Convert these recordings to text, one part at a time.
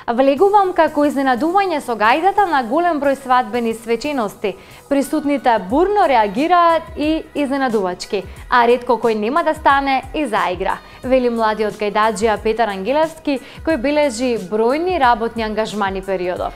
Влегувам како изненадување со гајдата на голем број свадбени свечености. Присутните бурно реагираат и изненадувачки, а ретко кој нема да стане и заигра, вели младиот гајдаджија Петар Ангелевски, кој бележи бројни работни ангажмани периодов.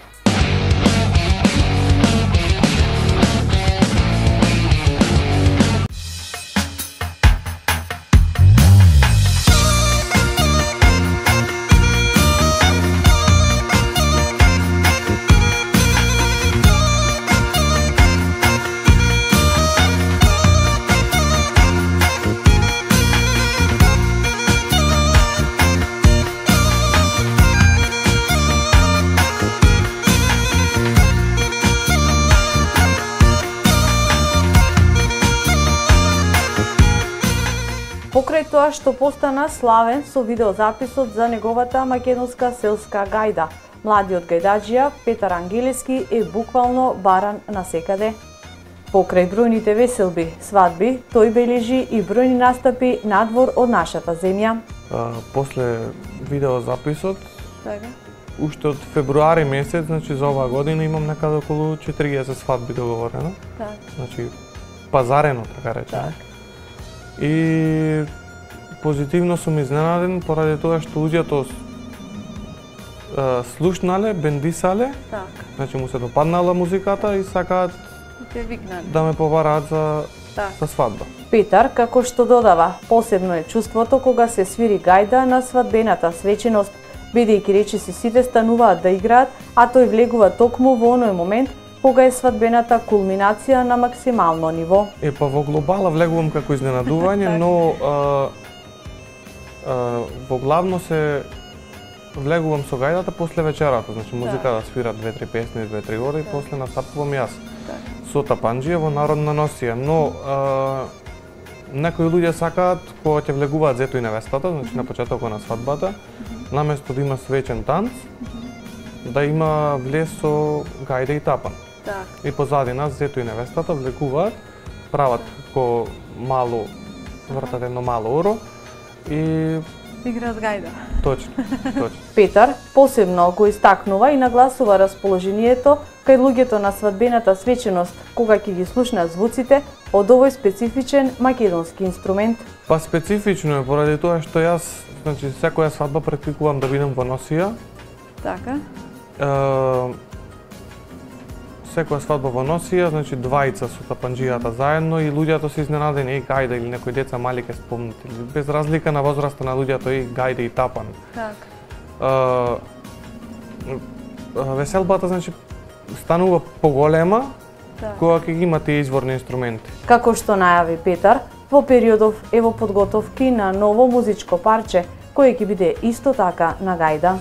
Покрај тоа што постана славен со видеозаписот за неговата македонска селска гајда, младиот гајдаджија Петар Ангелевски е буквално баран насекаде. Покрај бројните веселби, свадби, тој бележи и бројни настапи надвор од нашата земја. После видеозаписот, уште од февруари месец, значи за оваа година имам некаде околу 40 свадби договорено. Значи пазарено, така речено. И позитивно сум изненаден поради тоа што луѓето слушнале, бендисале, значи му се допаднала музиката и сакаат да ме побараат за свадба. Петар, како што додава, посебно е чувството кога се свири гајда на свадбената свеченост, бидејќи речиси сите стануваат да играат, а тој влегува токму во оној момент кога е свадбената кулминација на максимално ниво. Во глобала влегувам како изненадување, но во главно се влегувам со гајдата после вечерата, значи музика да свира 2-3 песни, 2-3 ори и после настапувам јас со тапанџија во народна носија, но некои луѓе сакаат кога ќе влегуваат зето и невестата, значи на почетокот на свадбата, наместо да има свечен танц, да има влез со гајда и тапан. И позади нас зето и невестата влегуваат, прават како мало, вртат едно мало оро и играат гајда. Точно. Петар посебно го истакнува и нагласува расположението кај луѓето на свадбената свеченост кога ќе ги слушнат звуците од овој специфичен македонски инструмент. Па специфично е поради тоа што јас, значи секоја свадба практикувам да бидам во носија. Така. Секоја свадба во носија, значи двајца со тапанџијата заедно и луѓето се изненадени, и гајда или некои деца мали ке спомнат, без разлика на возраста на луѓето и гајда и тапан. Веселбата, значи, станува поголема кога ќе ги има тие изворни инструменти. Како што најави Петар, во периодов е во подготовки на ново музичко парче, кое ќе биде исто така на гајда.